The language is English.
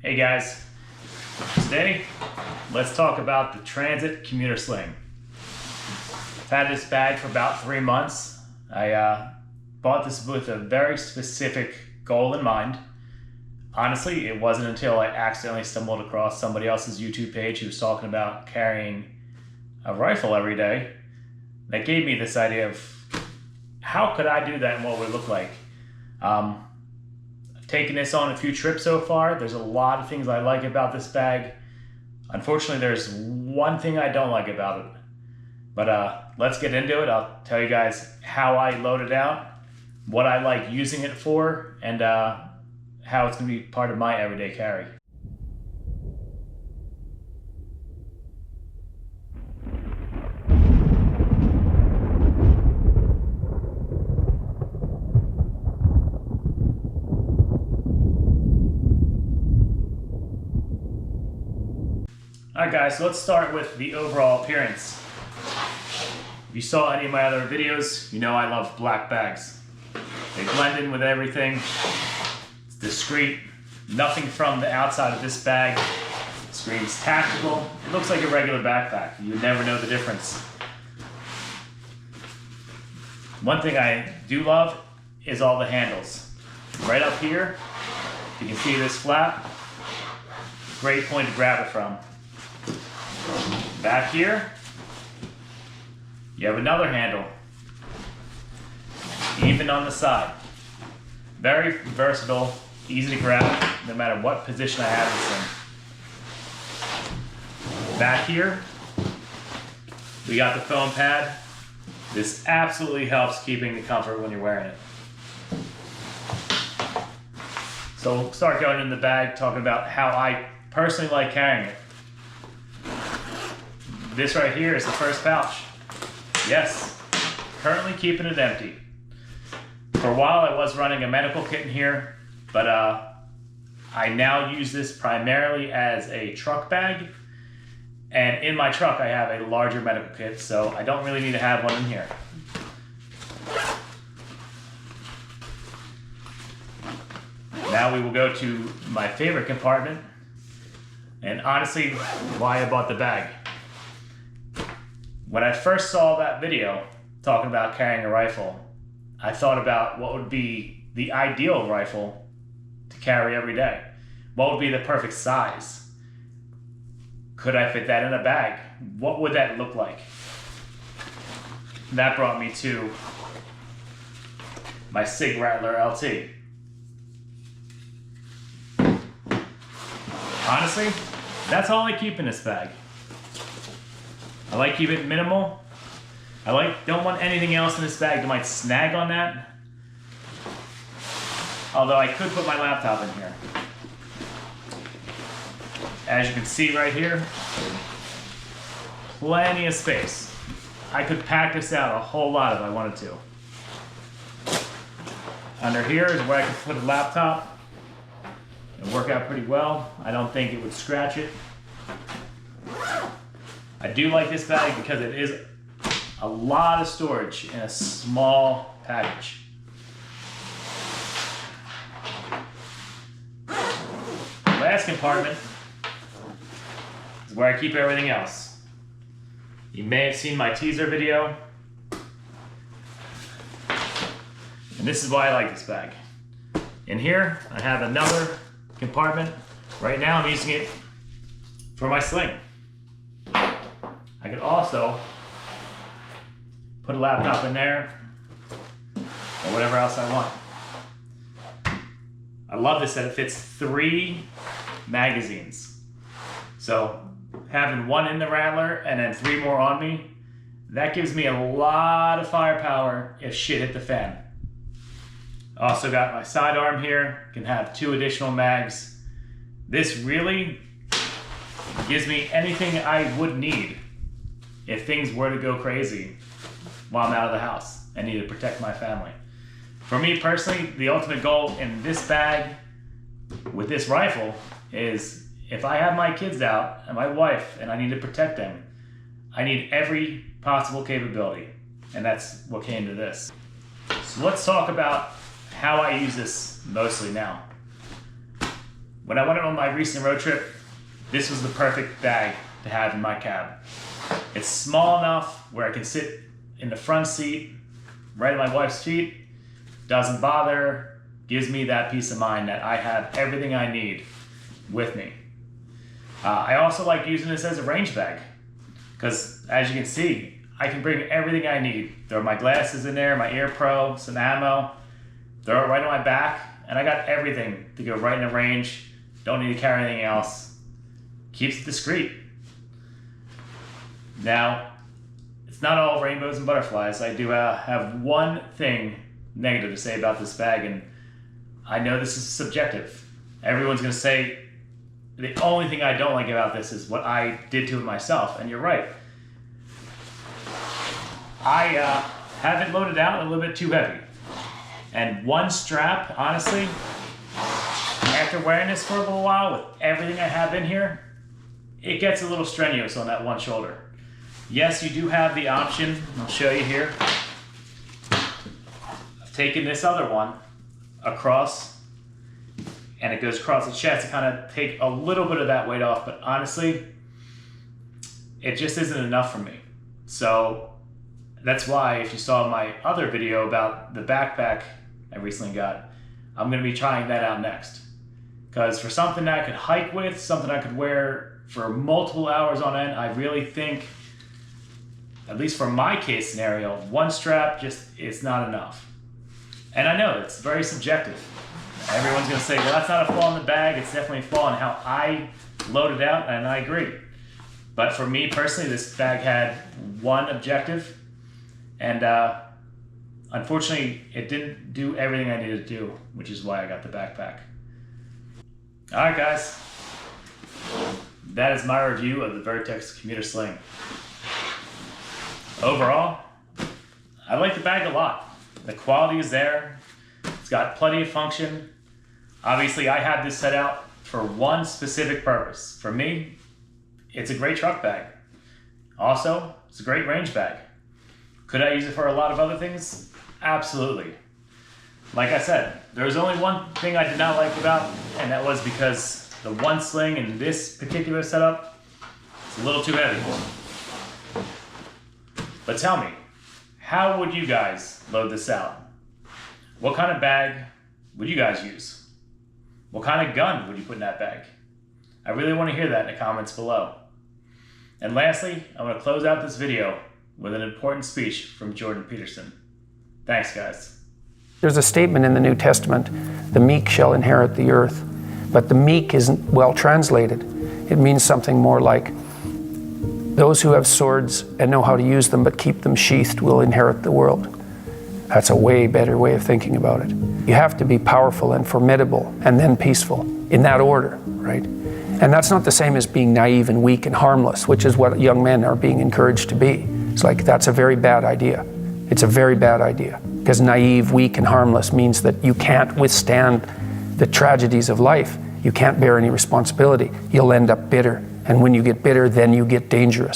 Hey guys, today let's talk about the Transit Commuter Sling. I've had this bag for about 3 months. I bought this with a very specific goal in mind. Honestly, it wasn't until I accidentally stumbled across somebody else's YouTube page who was talking about carrying a rifle every day that gave me this idea of how could I do that and what would it look like. I've taken this on a few trips so far. There's a lot of things I like about this bag. Unfortunately, there's one thing I don't like about it. But let's get into it. I'll tell you guys how I load it out, what I like using it for, and how it's going to be part of my everyday carry. Alright guys, so let's start with the overall appearance. If you saw any of my other videos, you know I love black bags. They blend in with everything. It's discreet. Nothing from the outside of this bag screams tactical. It looks like a regular backpack. You would never know the difference. One thing I do love is all the handles. Right up here, you can see this flap. Great point to grab it from. Back here, you have another handle, even on the side. Very versatile, easy to grab, no matter what position I have this in. Back here, we got the foam pad. This absolutely helps keeping the comfort when you're wearing it. So we'll start going in the bag, talking about how I personally like carrying it. This right here is the first pouch. Yes, currently keeping it empty. For a while I was running a medical kit in here, but I now use this primarily as a truck bag. And in my truck I have a larger medical kit, so I don't really need to have one in here. Now we will go to my favorite compartment, and honestly, why I bought the bag. When I first saw that video talking about carrying a rifle, I thought about what would be the ideal rifle to carry every day. What would be the perfect size? Could I fit that in a bag? What would that look like? That brought me to my SIG Rattler LT. Honestly, that's all I keep in this bag. I like keep it minimal. Don't want anything else in this bag that might snag on that. Although I could put my laptop in here. As you can see right here, plenty of space. I could pack this out a whole lot if I wanted to. Under here is where I could put a laptop. It'll work out pretty well. I don't think it would scratch it. I do like this bag because it is a lot of storage in a small package. The last compartment is where I keep everything else. You may have seen my teaser video. And this is why I like this bag. In here, I have another compartment. Right now I'm using it for my sling. I could also put a laptop in there or whatever else I want. I love this that it fits 3 magazines. So having one in the Rattler and then 3 more on me, that gives me a lot of firepower if shit hit the fan. Also got my sidearm here, can have 2 additional mags. This really gives me anything I would need if things were to go crazy while I'm out of the house and need to protect my family. For me personally, the ultimate goal in this bag with this rifle is if I have my kids out and my wife and I need to protect them, I need every possible capability. And that's what came to this. So let's talk about how I use this mostly now. when I went on my recent road trip, this was the perfect bag to have in my cab. It's small enough where I can sit in the front seat, right at my wife's feet, doesn't bother, gives me that peace of mind that I have everything I need with me. I also like using this as a range bag because, as you can see, I can bring everything I need. Throw my glasses in there, my ear pro, some ammo, throw it right on my back, and I got everything to go right in the range. Don't need to carry anything else. Keeps it discreet. Now, it's not all rainbows and butterflies. I do have one thing negative to say about this bag, and I know this is subjective. Everyone's going to say the only thing I don't like about this is what I did to it myself, and you're right. I have it loaded out a little bit too heavy. And one strap, honestly, after wearing this for a little while with everything I have in here, it gets a little strenuous on that one shoulder. Yes, you do have the option, I'll show you here, of taking this other one across, and it goes across the chest to kind of take a little bit of that weight off, but honestly, it just isn't enough for me. So that's why, if you saw my other video about the backpack I recently got, I'm going to be trying that out next. Because for something that I could hike with, something I could wear for multiple hours on end, I really think, at least for my case scenario, one strap just is not enough. And I know it's very subjective. Everyone's going to say, well, that's not a flaw in the bag, it's definitely a flaw in how I load it out, and I agree. But for me personally, this bag had one objective, and unfortunately, it didn't do everything I needed to do, which is why I got the backpack. All right, guys. That is my review of the Vertx Commuter Sling. Overall, I like the bag a lot. The quality is there. It's got plenty of function. Obviously, I had this set out for one specific purpose. For me, it's a great truck bag. Also, it's a great range bag. Could I use it for a lot of other things? Absolutely. Like I said, there was only one thing I did not like about, and that was because the one sling in this particular setup is a little too heavy. But tell me, how would you guys load this out? What kind of bag would you guys use? What kind of gun would you put in that bag? I really want to hear that in the comments below. And lastly, I want to close out this video with an important speech from Jordan Peterson. Thanks, guys. There's a statement in the New Testament, the meek shall inherit the earth, but the meek isn't well translated. It means something more like, those who have swords and know how to use them but keep them sheathed will inherit the world. That's a way better way of thinking about it. You have to be powerful and formidable and then peaceful, in that order, right? And that's not the same as being naive and weak and harmless, which is what young men are being encouraged to be. It's like, that's a very bad idea. It's a very bad idea, because naive, weak, and harmless means that you can't withstand the tragedies of life. You can't bear any responsibility. You'll end up bitter. And when you get bitter, then you get dangerous.